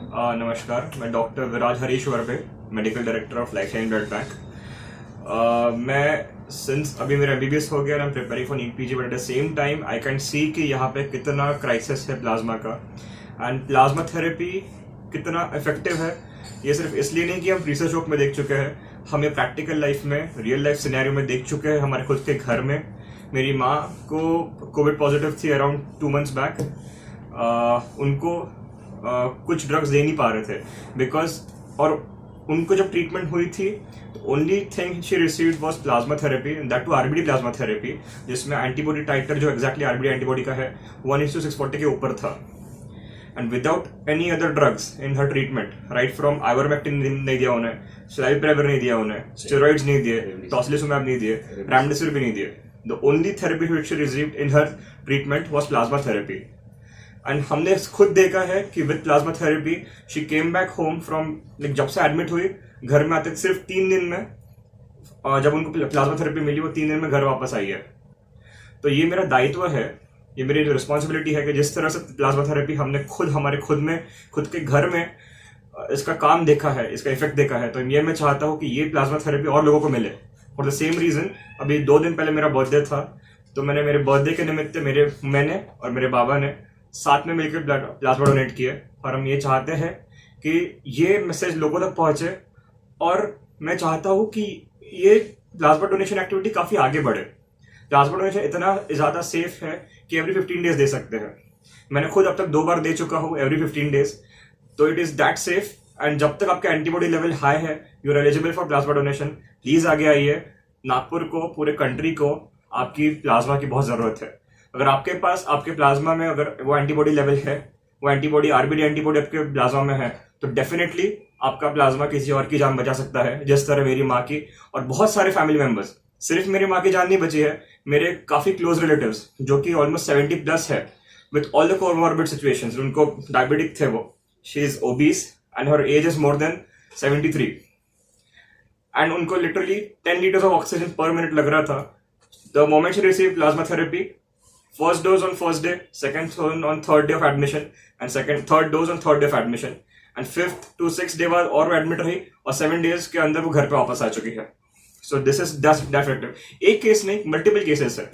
नमस्कार, मैं doctor Viraj Harish Varbe, medical director of Lifeline blood bank. मैं सिंस अभी मेरा एमबीबीएस हो गया and I am preparing for NEET PG, but at the same time I can see कि यहाँ पे कितना क्राइसिस है प्लाज्मा का एंड प्लाज्मा थेरेपी कितना इफेक्टिव है। ये सिर्फ इसलिए नहीं कि हम रिसर्च वर्क में देख चुके हैं, हम ये प्रैक्टिकल लाइफ में, रियल लाइफ सिनेरियो में देख चुके हैं हमारे खुद के घर में। मेरी माँ को कोविड पॉजिटिव थी अराउंड 2 months बैक। उनको कुछ ड्रग्स दे नहीं पा रहे थे बिकॉज, और उनको जब ट्रीटमेंट हुई थी तो only thing she received was plasma therapy, that too RBD plasma therapy, जिसमें एंटीबॉडी टाइटर जो एग्जैक्टली आरबीडी एंटीबॉडी का है 1:640 के ऊपर था and without any other drugs in her treatment. Right from ivermectin नहीं दिया उन्हें, स्लाइप्रेविर नहीं दिया उन्हें, स्टेरॉइड्स नहीं दिए, टॉसिलिजुमैब नहीं दिए, रेमडेसिविर भी नहीं दिए। The only therapy which she received in her treatment was plasma therapy. And हमने खुद देखा है कि with plasma therapy she came back home from, जब से एडमिट हुई घर में आते सिर्फ 3 दिन में, जब उनको प्लाज्मा थेरेपी मिली वो 3 दिन में घर वापस आई है। तो ये मेरा दायित्व है, ये मेरी रिस्पॉन्सिबिलिटी है कि जिस तरह से प्लाज्मा थेरेपी हमने हमारे खुद के घर में इसका काम देखा है, इसका इफेक्ट देखा है, तो ये मैं चाहता हूँ कि ये प्लाज्मा थेरेपी और लोगों को मिले। फॉर द सेम रीजन, अभी 2 दिन पहले मेरा बर्थडे था, तो मैंने मेरे बर्थडे के निमित्त मैंने और मेरे बाबा ने साथ में मिलकर प्लाज्मा डोनेट किए। और हम ये चाहते हैं कि ये मैसेज लोगों तक पहुंचे, और मैं चाहता हूं कि ये प्लाज्मा डोनेशन एक्टिविटी काफी आगे बढ़े। प्लाज्मा डोनेशन इतना ज्यादा सेफ है कि एवरी 15 डेज दे सकते हैं। मैंने खुद अब तक 2 बार दे चुका हूं एवरी 15 डेज, तो it is that safe. And जब तक आपका एंटीबॉडी लेवल हाई है, you are eligible for plasma donation. Please आगे आइए। नागपुर को, पूरे कंट्री को आपकी प्लाज्मा की बहुत जरूरत है। अगर आपके पास आपके प्लाज्मा में अगर वो एंटीबॉडी लेवल है, वो एंटीबॉडी आरबीडी एंटीबॉडी आपके प्लाज्मा में है, तो डेफिनेटली आपका प्लाज्मा किसी और की जान बचा सकता है, जिस तरह मेरी माँ की और बहुत सारे फैमिली मेंबर्स। सिर्फ मेरी माँ की जान नहीं बची है, मेरे काफी क्लोज रिलेटिव्स जो कि ऑलमोस्ट 70+ है, with all the comorbid situations. उनको डायबिटिक थे, वो she is obese and her age is more than 73 and उनको literally 10 liters of oxygen per minute लग रहा था। The moment she receive plasma therapy, first dose on first day, second dose on third day of admission, and third dose on third day of admission, and 5th to 6th day बाद और admit रही और 7 days के अंदर वो घर पे वापस आ चुकी है। So this is definitive। एक केस नहीं, मल्टीपल केसेस है।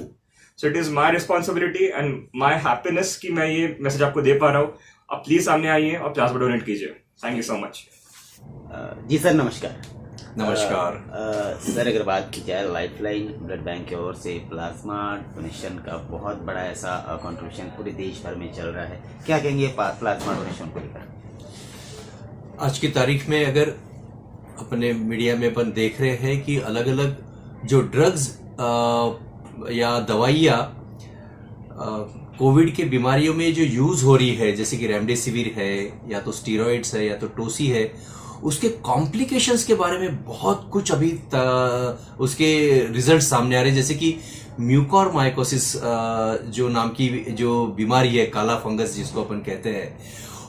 So it is my responsibility and my happiness कि मैं ये मैसेज आपको दे पा रहा हूँ। आप प्लीज सामने आइए और प्लाज्मा डोनेट कीजिए। Thank you so much. जी सर, नमस्कार। नमस्कार। सर, अगर बात की जाए लाइफलाइन ब्लड बैंक की ओर से प्लाज्मा डोनेशन का बहुत बड़ा ऐसा कंट्रीब्यूशन पूरे देश भर में चल रहा है, क्या कहेंगे प्लाज्मा डोनेशन को लेकर? आज की तारीख में अगर अपने मीडिया में अपन देख रहे हैं कि अलग अलग जो ड्रग्स या दवाइयाँ कोविड के बीमारियों में जो यूज हो रही है, जैसे कि रेमडेसिविर है या तो स्टीरॉइड्स है या तो टोसी है, उसके कॉम्प्लिकेशंस के बारे में बहुत कुछ अभी उसके रिजल्ट सामने आ रहे हैं। जैसे कि म्यूकोरमाइकोसिस जो नाम की जो बीमारी है, काला फंगस जिसको अपन कहते हैं,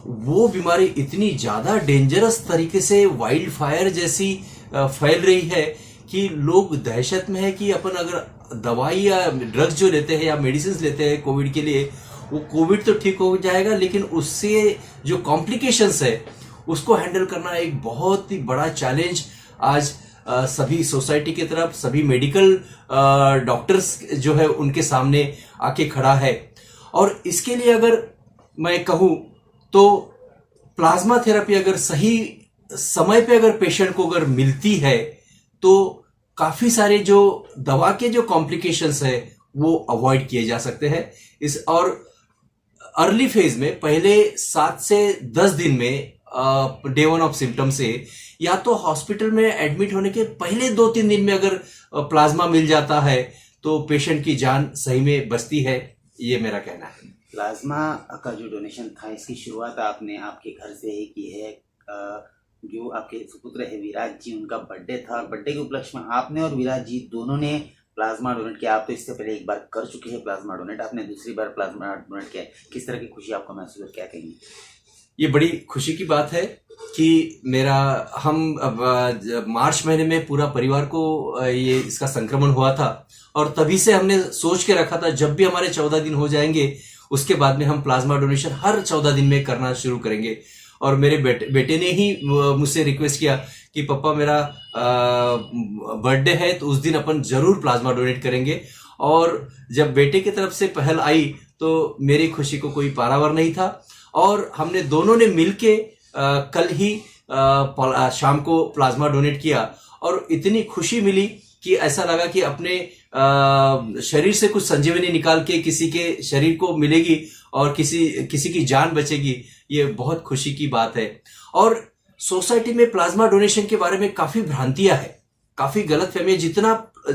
वो बीमारी इतनी ज्यादा डेंजरस तरीके से वाइल्ड फायर जैसी फैल रही है कि लोग दहशत में है कि अपन अगर दवाई या ड्रग्स जो लेते हैं या मेडिसिन लेते हैं कोविड के लिए, वो कोविड तो ठीक हो जाएगा, लेकिन उससे जो कॉम्प्लिकेशंस है उसको हैंडल करना एक बहुत ही बड़ा चैलेंज आज सभी सोसाइटी की तरफ, सभी मेडिकल डॉक्टर्स जो है उनके सामने आके खड़ा है। और इसके लिए अगर मैं कहूं तो प्लाज्मा थेरेपी अगर सही समय पे अगर पेशेंट को अगर मिलती है तो काफी सारे जो दवा के जो कॉम्प्लिकेशंस है वो अवॉइड किए जा सकते हैं। इस और अर्ली फेज में पहले 7 से 10 दिन में डे 1 ऑफ सिम्टम से, या तो हॉस्पिटल में एडमिट होने के पहले 2-3 दिन में अगर प्लाज्मा मिल जाता है तो पेशेंट की जान सही में बचती है, ये मेरा कहना है। प्लाज्मा का जो डोनेशन था, इसकी शुरुआत आपने आपके घर से ही की है। जो आपके सुपुत्र है विराज जी, उनका बर्थडे था, बर्थडे के उपलक्ष्य में आपने और विराज जी दोनों ने प्लाज्मा डोनेट किया। आप तो इससे पहले एक बार कर चुके हैं प्लाज्मा डोनेट, आपने दूसरी बार प्लाज्मा डोनेट किया। किस तरह की खुशी आपको महसूस है, क्या कहेंगे? ये बड़ी खुशी की बात है कि हम मार्च महीने में पूरा परिवार को ये इसका संक्रमण हुआ था, और तभी से हमने सोच के रखा था जब भी हमारे 14 दिन हो जाएंगे उसके बाद में हम प्लाज्मा डोनेशन हर 14 दिन में करना शुरू करेंगे। और मेरे बेटे ने ही मुझसे रिक्वेस्ट किया कि पापा मेरा बर्थडे है तो उस दिन अपन जरूर प्लाज्मा डोनेट करेंगे। और जब बेटे की तरफ से पहल आई तो मेरी खुशी को कोई पारावार नहीं था, और हमने दोनों ने मिलके कल ही शाम को प्लाज्मा डोनेट किया, और इतनी खुशी मिली कि ऐसा लगा कि अपने शरीर से कुछ संजीवनी निकाल के किसी के शरीर को मिलेगी और किसी की जान बचेगी। ये बहुत खुशी की बात है। और सोसाइटी में प्लाज्मा डोनेशन के बारे में काफी भ्रांतियां है, काफी गलतफहमियां,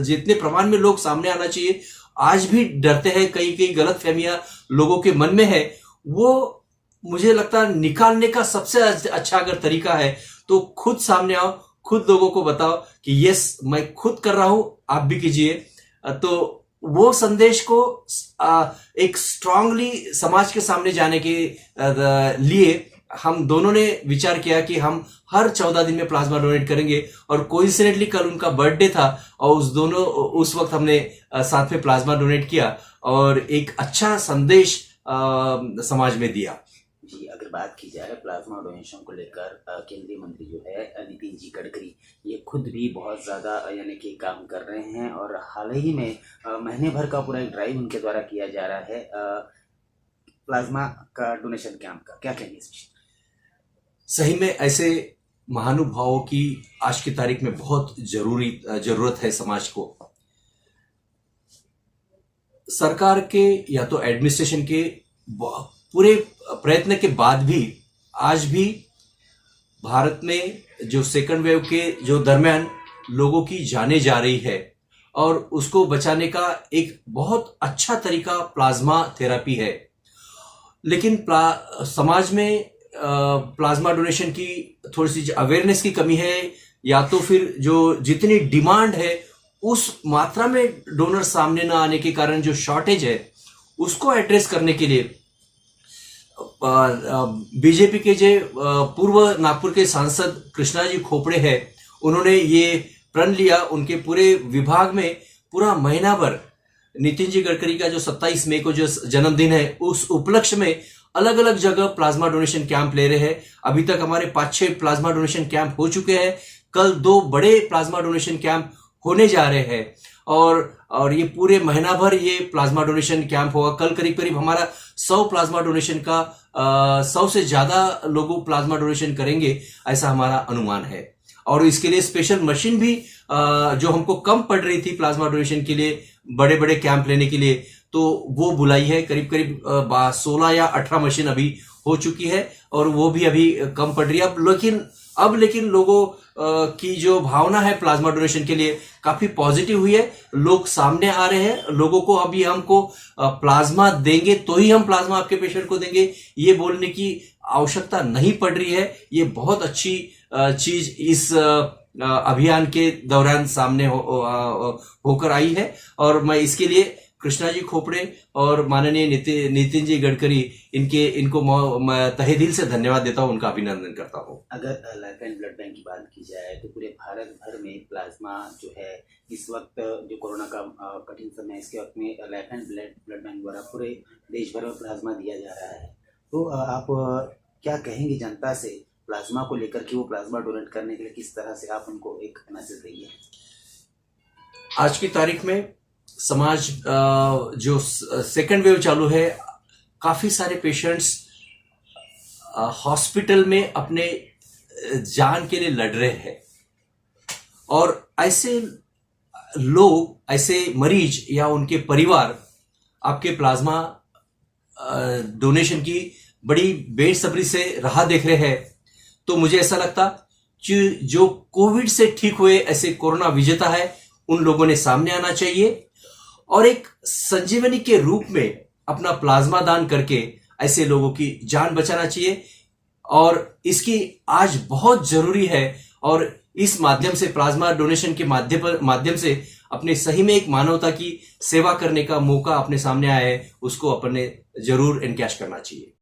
जितने प्रमाण में लोग सामने आना चाहिए आज भी डरते हैं। कई गलतफहमियां लोगों के मन में है, वो मुझे लगता है निकालने का सबसे अच्छा अगर तरीका है तो खुद सामने आओ, खुद लोगों को बताओ कि यस मैं खुद कर रहा हूं, आप भी कीजिए। तो वो संदेश को एक स्ट्रांगली समाज के सामने जाने के लिए हम दोनों ने विचार किया कि हम हर 14 दिन में प्लाज्मा डोनेट करेंगे। और कोइंसिडेंटली कल उनका बर्थडे था और उस वक्त हमने साथ में प्लाज्मा डोनेट किया और एक अच्छा संदेश समाज में दिया। जी, अगर बात की जाए प्लाज्मा डोनेशन को लेकर केंद्रीय मंत्री जो है नितिन जी गडकरी, ये खुद भी बहुत ज़्यादा यानी कि काम कर रहे हैं, और हाल ही में महीने भर का पूरा एक ड्राइव उनके द्वारा किया जा रहा है प्लाज्मा का डोनेशन कैंप का। क्या कहेंगे इस विषय? सही में ऐसे महानुभावों की आज की तारीख में बहुत जरूरत है समाज को। सरकार के या तो एडमिनिस्ट्रेशन के पूरे प्रयत्न के बाद भी आज भी भारत में जो सेकंड वेव के जो दरमियान लोगों की जाने जा रही है, और उसको बचाने का एक बहुत अच्छा तरीका प्लाज्मा थेरेपी है। लेकिन समाज में प्लाज्मा डोनेशन की थोड़ी सी अवेयरनेस की कमी है, या तो फिर जो जितनी डिमांड है उस मात्रा में डोनर सामने ना आने के कारण जो शॉर्टेज है उसको एड्रेस करने के लिए बीजेपी के जो पूर्व नागपुर के सांसद कृष्णा जी खोपड़े हैं, उन्होंने ये प्रण लिया। उनके पूरे विभाग में पूरा महीना भर नितिन जी गडकरी का जो 27 मई को जो जन्मदिन है उस उपलक्ष्य में अलग अलग जगह प्लाज्मा डोनेशन कैंप ले रहे हैं। अभी तक हमारे 5-6 प्लाज्मा डोनेशन कैंप हो चुके हैं। कल 2 बड़े प्लाज्मा डोनेशन कैंप होने जा रहे हैं, और ये पूरे महीना भर ये प्लाज्मा डोनेशन कैंप होगा। कल करीब हमारा 100 प्लाज्मा डोनेशन का 100 से ज्यादा लोग प्लाज्मा डोनेशन करेंगे, ऐसा हमारा अनुमान है। और इसके लिए स्पेशल मशीन भी जो हमको कम पड़ रही थी प्लाज्मा डोनेशन के लिए बड़े बड़े कैंप लेने के लिए, तो वो बुलाई है। करीब 16 या 18 मशीन अभी हो चुकी है, और वो भी अभी कम पड़ रही है। लेकिन लोगों की जो भावना है प्लाज्मा डोनेशन के लिए काफी पॉजिटिव हुई है। लोग सामने आ रहे हैं, लोगों को अभी हमको प्लाज्मा देंगे तो ही हम प्लाज्मा आपके पेशेंट को देंगे, ये बोलने की आवश्यकता नहीं पड़ रही है। ये बहुत अच्छी चीज इस अभियान के दौरान सामने होकर आई है, और मैं इसके लिए कृष्णा जी खोपड़े और माननीय नितिन जी गडकरी इनको मैं तहे दिल से धन्यवाद देता हूं, उनका अभिनंदन करता हूं। अगर लाइफ लाइन ब्लड बैंक की बात की जाए तो पूरे भारत भर में प्लाज्मा जो है इस वक्त जो कोरोना का कठिन समय है, इसके वक्त में लाइफ लाइन ब्लड बैंक द्वारा पूरे देश भर में प्लाज्मा दिया जा रहा है। तो आप क्या कहेंगे जनता से प्लाज्मा को लेकर कि वो प्लाज्मा डोनेट करने के लिए किस तरह से आप उनको एक मैसेज देंगे? आज की तारीख में समाज जो सेकंड वेव चालू है, काफी सारे पेशेंट्स हॉस्पिटल में अपने जान के लिए लड़ रहे हैं, और ऐसे लोग, ऐसे मरीज या उनके परिवार आपके प्लाज्मा डोनेशन की बड़ी बेसब्री से राह देख रहे हैं। तो मुझे ऐसा लगता कि जो कोविड से ठीक हुए ऐसे कोरोना विजेता है, उन लोगों ने सामने आना चाहिए और एक संजीवनी के रूप में अपना प्लाज्मा दान करके ऐसे लोगों की जान बचाना चाहिए। और इसकी आज बहुत जरूरी है, और इस माध्यम से प्लाज्मा डोनेशन के माध्यम से अपने सही में एक मानवता की सेवा करने का मौका अपने सामने आया है, उसको अपने जरूर एनकैश करना चाहिए।